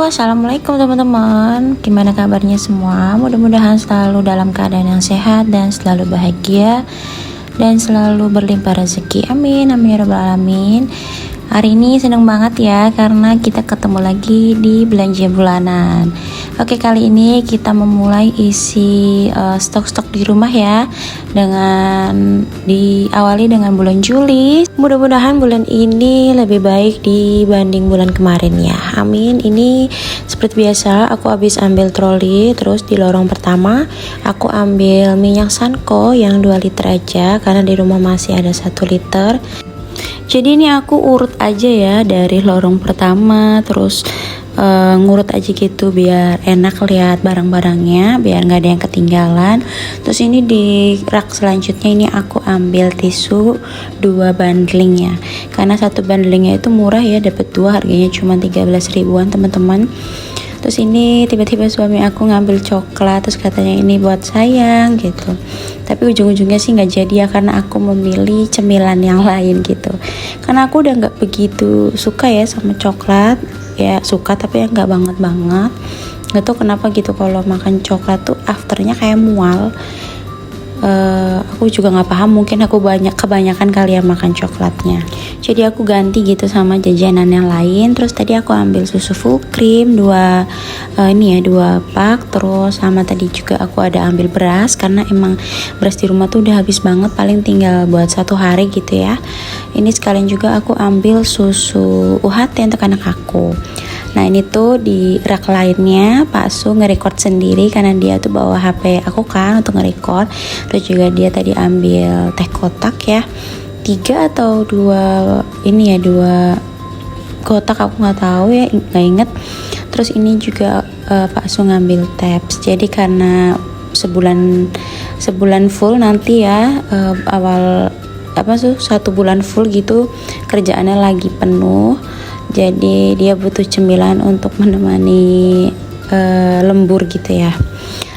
Assalamualaikum teman-teman. Gimana kabarnya semua? Mudah-mudahan selalu dalam keadaan yang sehat dan selalu bahagia dan selalu berlimpah rezeki. Amin, amin ya rabbal alamin. Hari ini seneng banget ya karena kita ketemu lagi di belanja bulanan. Oke, kali ini kita memulai isi stok-stok di rumah ya, dengan diawali dengan bulan Juli. Mudah-mudahan bulan ini lebih baik dibanding bulan kemarin ya. Amin. Ini seperti biasa aku habis ambil troli, terus di lorong pertama aku ambil minyak Sanko yang 2 liter aja karena di rumah masih ada 1 liter. Jadi ini aku urut aja ya dari lorong pertama, terus ngurut aja gitu biar enak lihat barang-barangnya, biar nggak ada yang ketinggalan. Terus ini di rak selanjutnya ini aku ambil tisu 2 bundling ya, karena 1 bundlingnya itu murah ya, dapat 2 harganya cuma 13 ribuan teman-teman. Terus ini tiba-tiba suami aku ngambil coklat, terus katanya ini buat sayang gitu. Tapi ujung-ujungnya sih nggak jadi ya, karena aku memilih cemilan yang lain gitu. Karena aku udah nggak begitu suka ya sama coklat, ya suka tapi ya nggak banget-banget. Nggak tahu kenapa gitu, kalau makan coklat tuh afternya kayak mual. Aku juga nggak paham, mungkin aku kebanyakan kali ya makan coklatnya. Jadi aku ganti gitu sama jajanan yang lain. Terus tadi aku ambil susu full cream 2 pak. Terus sama tadi juga aku ada ambil beras, karena emang beras di rumah tuh udah habis banget, paling tinggal buat 1 hari gitu ya. Ini sekalian juga aku ambil susu UHT untuk anak aku. Nah ini tuh di rak lainnya Pak Su nge-record sendiri, karena dia tuh bawa HP aku kan untuk nge-record. Terus juga dia tadi ambil teh kotak ya, 3 atau 2 kotak, aku nggak tahu ya, nggak inget. Terus ini juga Pak Su ngambil tabs. Jadi karena sebulan full nanti ya, satu bulan full gitu kerjaannya lagi penuh. Jadi dia butuh cemilan untuk menemani lembur gitu ya.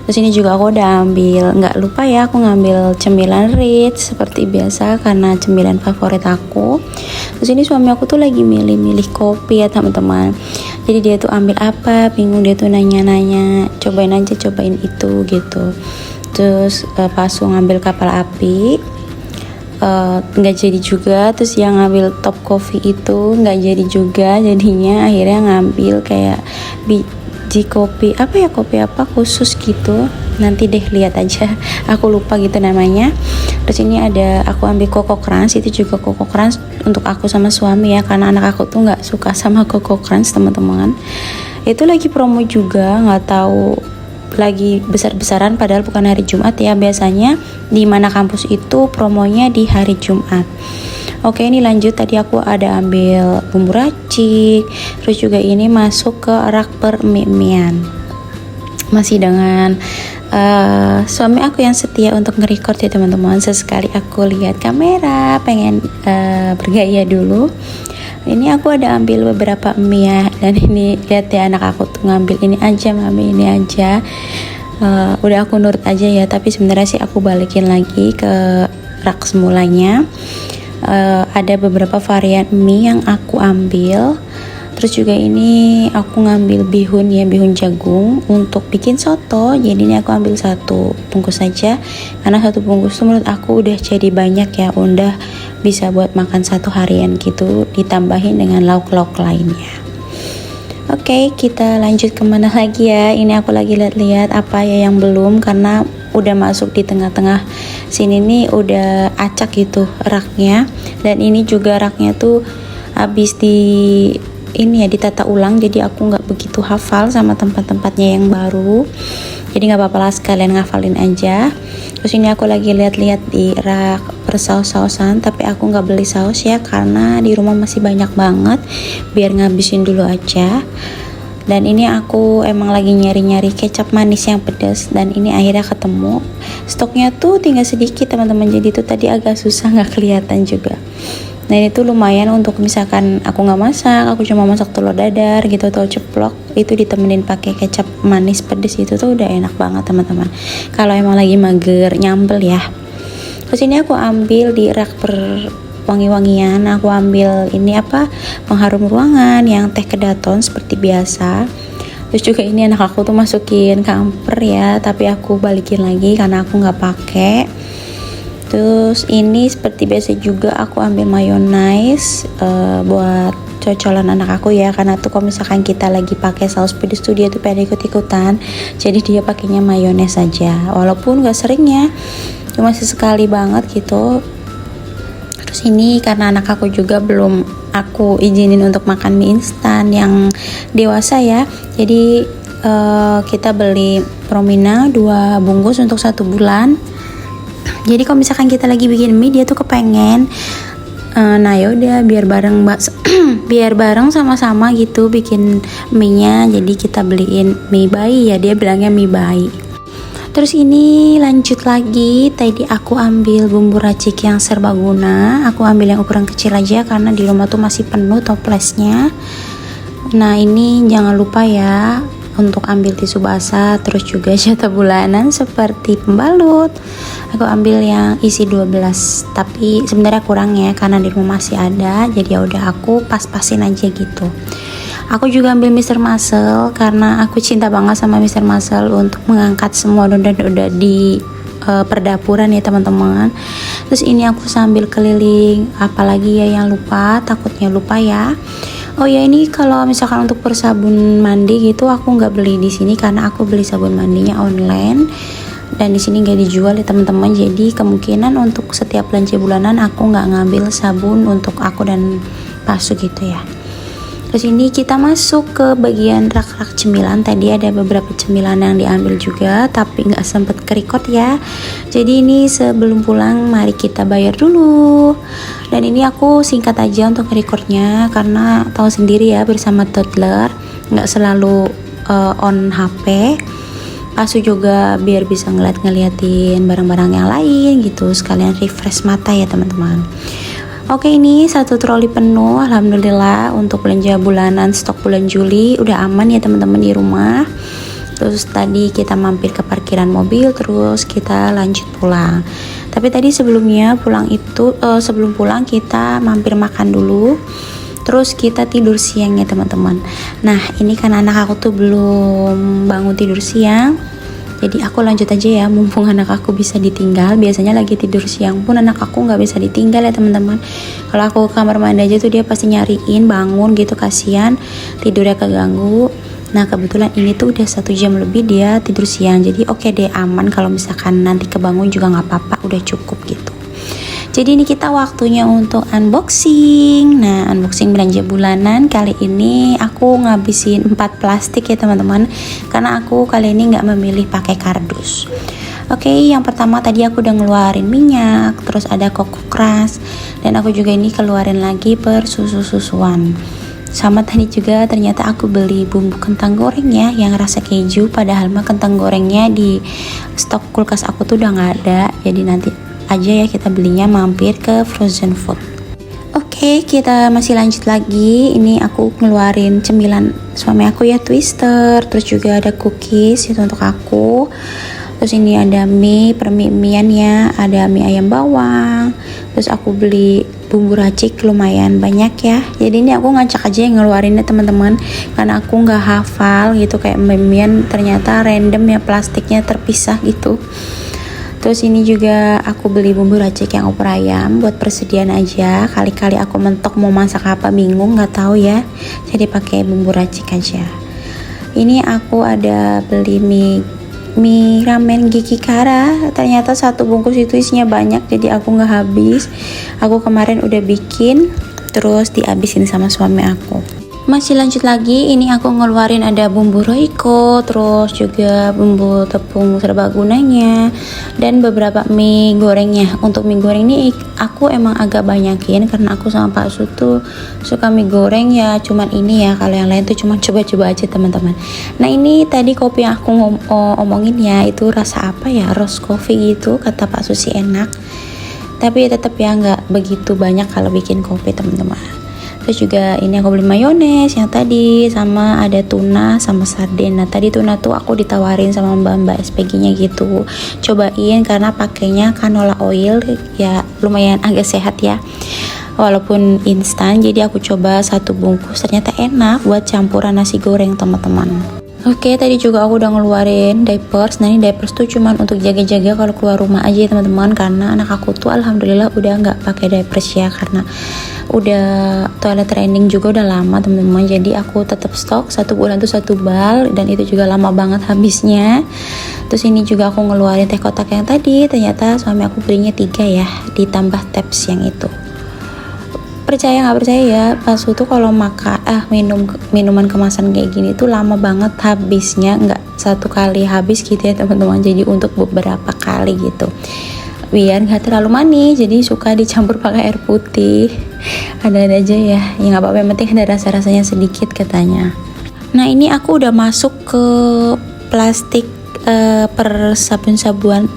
Terus ini juga aku udah ambil, nggak lupa ya, aku ngambil cemilan Ritz seperti biasa karena cemilan favorit aku. Terus ini suami aku tuh lagi milih-milih kopi ya teman-teman. Jadi dia tuh ambil apa, bingung, dia tuh nanya-nanya, cobain itu gitu. Terus pas ngambil kapal api, nggak jadi juga. Terus yang ngambil top coffee itu nggak jadi juga, jadinya akhirnya ngambil kayak biji kopi apa khusus gitu, nanti deh lihat aja, aku lupa gitu namanya. Terus ini ada aku ambil Coco Crunch, itu juga Coco Crunch untuk aku sama suami ya, karena anak aku tuh nggak suka sama Coco Crunch teman-teman. Itu lagi promo juga, nggak tahu lagi besar-besaran, padahal bukan hari Jumat ya. Biasanya di mana kampus itu promonya di hari Jumat. Oke, ini lanjut, tadi aku ada ambil bumbu racik. Terus juga ini masuk ke rak permie-mian, masih dengan suami aku yang setia untuk nge-record ya teman-teman. Sesekali aku lihat kamera, pengen bergaya dulu. Ini aku ada ambil beberapa mie ya, dan ini lihat ya, anak aku tuh ngambil ini aja mami, ini aja. Udah aku nurut aja ya, tapi sebenarnya sih aku balikin lagi ke rak semulanya. Ada beberapa varian mie yang aku ambil. Terus juga ini aku ngambil bihun ya, bihun jagung untuk bikin soto. Jadi ini aku ambil 1 bungkus saja, karena 1 bungkus itu menurut aku udah jadi banyak ya, udah bisa buat makan 1 harian gitu, ditambahin dengan lauk-lauk lainnya. Oke, kita lanjut kemana lagi ya. Ini aku lagi lihat-lihat apa ya yang belum, karena udah masuk di tengah-tengah sini nih, udah acak gitu raknya. Dan ini juga raknya tuh habis ditata ulang, jadi aku nggak begitu hafal sama tempat-tempatnya yang baru. Jadi nggak apa-apa lah, sekalian ngafalin aja. Terus ini aku lagi lihat-lihat di rak persaus-sausan, tapi aku nggak beli saus ya, karena di rumah masih banyak banget, biar ngabisin dulu aja. Dan ini aku emang lagi nyari-nyari kecap manis yang pedas, dan ini akhirnya ketemu. Stoknya tuh tinggal sedikit teman-teman, jadi itu tadi agak susah, nggak kelihatan juga. Nah ini tuh lumayan untuk misalkan aku nggak masak, aku cuma masak telur dadar gitu, telur ceplok, itu ditemenin pakai kecap manis pedes, itu tuh udah enak banget teman-teman, kalau emang lagi mager nyambel ya. Terus ini aku ambil di rak wangi-wangian, aku ambil ini pengharum ruangan yang teh kedaton seperti biasa. Terus juga ini anak aku tuh masukin kamper ya, tapi aku balikin lagi karena aku nggak pakai. Terus ini seperti biasa juga aku ambil mayonnaise buat cocolan anak aku ya, karena tuh kalau misalkan kita lagi pakai saus pedas tuh dia tuh pada ikut-ikutan, jadi dia pakainya mayonnaise saja, walaupun gak sering ya, cuma sesekali banget gitu. Terus ini karena anak aku juga belum aku izinin untuk makan mie instan yang dewasa ya, jadi kita beli Promina 2 bungkus untuk 1 bulan. Jadi kalau misalkan kita lagi bikin mie dia tuh kepengen, nah yaudah biar bareng biar bareng sama-sama gitu bikin mie-nya. Jadi kita beliin mie bayi ya, dia bilangnya mie bayi. Terus ini lanjut lagi, tadi aku ambil bumbu racik yang serbaguna. Aku ambil yang ukuran kecil aja karena di rumah tuh masih penuh toplesnya. Nah ini jangan lupa ya untuk ambil tisu basah, terus juga jatah bulanan seperti pembalut. Aku ambil yang isi 12, tapi sebenarnya kurang ya karena di rumah masih ada, jadi ya udah aku pas-pasin aja gitu. Aku juga ambil Mr. Muscle karena aku cinta banget sama Mr. Muscle untuk mengangkat semua noda-noda di perdapuran ya teman-teman. Terus ini aku sambil keliling, apalagi ya yang lupa, takutnya lupa ya. Oh ya, ini kalau misalkan untuk persabun mandi gitu aku nggak beli di sini karena aku beli sabun mandinya online dan di sini nggak dijual ya teman-teman. Jadi kemungkinan untuk setiap belanja bulanan aku nggak ngambil sabun untuk aku dan Pasu gitu ya. Terus ini kita masuk ke bagian rak-rak cemilan. Tadi ada beberapa cemilan yang diambil juga tapi nggak sempet kerikot ya. Jadi ini sebelum pulang mari kita bayar dulu. Dan ini aku singkat aja untuk recordnya karena tahu sendiri ya bersama toddler nggak selalu on HP. Pasu juga biar bisa ngeliatin barang-barang yang lain gitu, sekalian refresh mata ya teman-teman. Oke, ini 1 troli penuh, alhamdulillah untuk belanja bulanan stok bulan Juli udah aman ya teman-teman di rumah. Terus tadi kita mampir ke parkiran mobil, terus kita lanjut pulang. Tapi tadi sebelumnya pulang itu sebelum pulang kita mampir makan dulu. Terus kita tidur siang ya teman-teman. Nah ini kan anak aku tuh belum bangun tidur siang, jadi aku lanjut aja ya mumpung anak aku bisa ditinggal. Biasanya lagi tidur siang pun anak aku nggak bisa ditinggal ya teman-teman. Kalau aku ke kamar mandi aja tuh dia pasti nyariin bangun gitu, kasihan tidurnya keganggu. Nah kebetulan ini tuh udah 1 jam lebih dia tidur siang, jadi oke deh, aman. Kalau misalkan nanti kebangun juga nggak apa-apa, udah cukup gitu. Jadi ini kita waktunya untuk unboxing. Nah unboxing belanja bulanan kali ini aku ngabisin 4 plastik ya teman-teman, karena aku kali ini nggak memilih pakai kardus. Oke, yang pertama tadi aku udah ngeluarin minyak, terus ada koko keras, dan aku juga ini keluarin lagi per susu-susuan. Sama tadi juga ternyata aku beli bumbu kentang goreng ya yang rasa keju, padahal mah kentang gorengnya di stok kulkas aku tuh udah nggak ada, jadi nanti aja ya kita belinya mampir ke frozen food. Oke, kita masih lanjut lagi. Ini aku ngeluarin cemilan suami aku ya, Twister, terus juga ada cookies itu untuk aku. Terus ini ada mie, permie-mian ya, ada mie ayam bawang. Terus aku beli bumbu racik lumayan banyak ya. Jadi ini aku ngacak aja yang ngeluarinnya teman-teman, karena aku nggak hafal gitu kayak mie-mian, ternyata random ya plastiknya terpisah gitu. Terus ini juga aku beli bumbu racik yang opor ayam buat persediaan aja. Kali-kali aku mentok mau masak apa bingung nggak tahu ya, jadi pakai bumbu racik aja. Ini aku ada beli mie ramen Giki Kara. Ternyata 1 bungkus itu isinya banyak, jadi aku nggak habis. Aku kemarin udah bikin, terus dihabisin sama suami aku. Masih lanjut lagi, ini aku ngeluarin ada bumbu Royco, terus juga bumbu tepung serbagunanya, dan beberapa mie gorengnya. Untuk mie goreng ini aku emang agak banyakin karena aku sama Pak Su tuh suka mie goreng ya, cuman ini ya, kalau yang lain tuh cuman coba-coba aja teman-teman. Nah ini tadi kopi yang aku omongin ya, itu rasa apa ya, roast coffee gitu, kata Pak Su sih enak. Tapi tetap ya nggak begitu banyak kalau bikin kopi teman-teman. Terus juga ini aku beli mayones yang tadi, sama ada tuna sama sarden. Nah tadi tuna tuh aku ditawarin sama mbak-mbak SPG nya gitu, cobain karena pakainya canola oil ya, lumayan agak sehat ya walaupun instan. Jadi aku coba 1 bungkus, ternyata enak buat campuran nasi goreng teman-teman. Oke, tadi juga aku udah ngeluarin diapers. Nah, ini diapers tuh cuman untuk jaga-jaga kalau keluar rumah aja ya teman-teman, karena anak aku tuh alhamdulillah udah nggak pakai diapers ya, karena udah toilet training juga udah lama teman-teman. Jadi aku tetap stok 1 bulan tuh 1 bal, dan itu juga lama banget habisnya. Terus ini juga aku ngeluarin teh kotak yang tadi, ternyata suami aku belinya 3 ya, ditambah tabs yang itu. Percaya nggak percaya ya, pas itu kalau minum minuman kemasan kayak gini tuh lama banget habisnya, nggak satu kali habis gitu ya teman-teman, jadi untuk beberapa kali gitu, biar nggak terlalu manis jadi suka dicampur pakai air putih. Ada aja ya, nggak apa-apa, yang penting ada rasa-rasanya sedikit katanya. Nah, ini aku udah masuk ke plastik per sabun-sabunan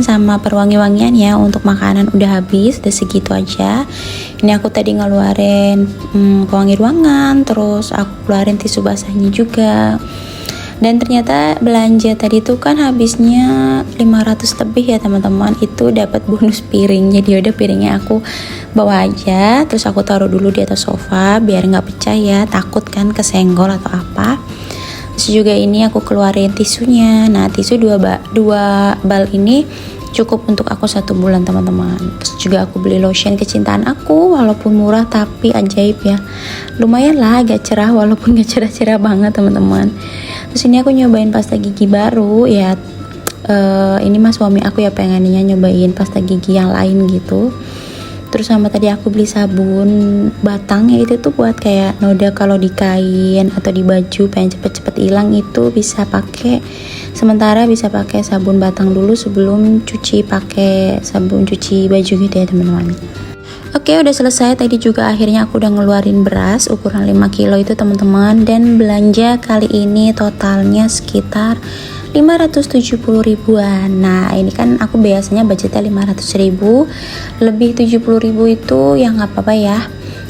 sama per wangi-wangian ya. Untuk makanan udah habis, udah segitu aja. Ini aku tadi ngeluarin pewangi ruangan, terus aku keluarin tisu basahnya juga. Dan ternyata belanja tadi tuh kan habisnya 500 lebih ya teman-teman. Itu dapat bonus piring, jadi udah piringnya aku bawa aja, terus aku taruh dulu di atas sofa biar nggak pecah ya, takut kan kesenggol atau apa. Terus juga ini aku keluarin tisunya. Nah, tisu 2 bal ini cukup untuk aku 1 bulan teman-teman. Terus juga aku beli lotion kecintaan aku, walaupun murah tapi ajaib ya, lumayan lah, agak cerah walaupun gak cerah-cerah banget teman-teman. Terus ini aku nyobain pasta gigi baru ya. Ini mas suami aku ya pengennya nyobain pasta gigi yang lain gitu. Terus sama tadi aku beli sabun batang ya, itu tuh buat kayak noda kalau di kain atau di baju pengen cepet-cepet hilang, itu bisa pakai, sementara bisa pakai sabun batang dulu sebelum cuci pakai sabun cuci baju gitu ya teman-teman. Oke, udah selesai. Tadi juga akhirnya aku udah ngeluarin beras ukuran 5 kilo itu teman-teman, dan belanja kali ini totalnya sekitar 570 ribuan. Nah, ini kan aku biasanya budgetnya 500 ribu, lebih 70 ribu itu ya nggak apa-apa ya,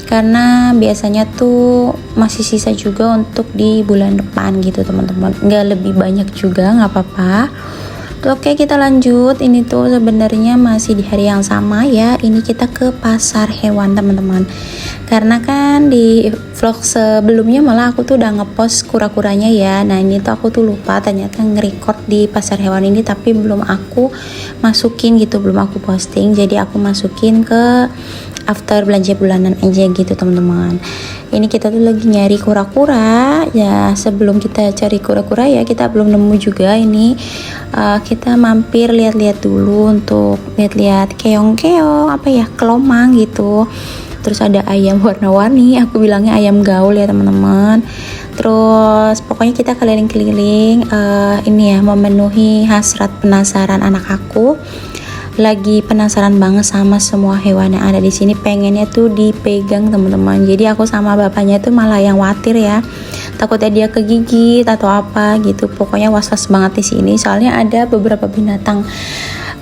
karena biasanya tuh masih sisa juga untuk di bulan depan gitu teman-teman, nggak lebih banyak juga, nggak apa-apa. Oke, kita lanjut. Ini tuh sebenarnya masih di hari yang sama ya. Ini kita ke pasar hewan teman-teman. Karena kan di vlog sebelumnya malah aku tuh udah ngepost kura-kuranya ya. Nah, ini tuh aku tuh lupa ternyata nge-record di pasar hewan ini, tapi belum aku masukin gitu, belum aku posting. Jadi aku masukin ke after belanja bulanan aja gitu teman-teman. Ini kita tuh lagi nyari kura-kura ya. Sebelum kita cari kura-kura ya, kita belum nemu juga. Ini kita mampir lihat-lihat dulu untuk lihat-lihat keong-keong, apa ya, kelomang gitu. Terus ada ayam warna-warni, aku bilangnya ayam gaul ya teman-teman. Terus pokoknya kita keliling-keliling ini ya, memenuhi hasrat penasaran anak aku. Lagi penasaran banget sama semua hewan yang ada di sini, pengennya tuh dipegang teman-teman. Jadi aku sama bapaknya tuh malah yang khawatir ya, takutnya dia kegigit atau apa gitu. Pokoknya was-was banget di sini, soalnya ada beberapa binatang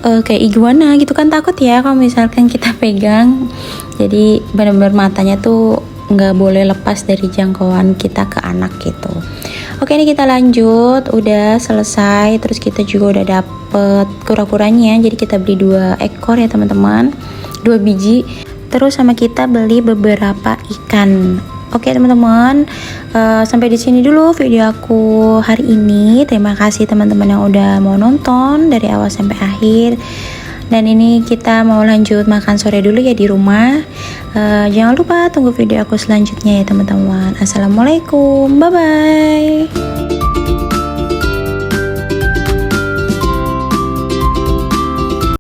kayak iguana gitu kan, takut ya kalau misalkan kita pegang. Jadi benar-benar matanya tuh nggak boleh lepas dari jangkauan kita ke anak gitu. Oke, ini kita lanjut, udah selesai. Terus kita juga udah dapet kura-kuranya, jadi kita beli 2 ekor ya teman-teman, 2 biji. Terus sama kita beli beberapa ikan. Oke teman-teman, sampai di sini dulu video aku hari ini. Terima kasih teman-teman yang udah mau nonton dari awal sampai akhir. Dan ini kita mau lanjut makan sore dulu ya di rumah. Jangan lupa tunggu video aku selanjutnya ya teman-teman. Assalamualaikum, bye bye.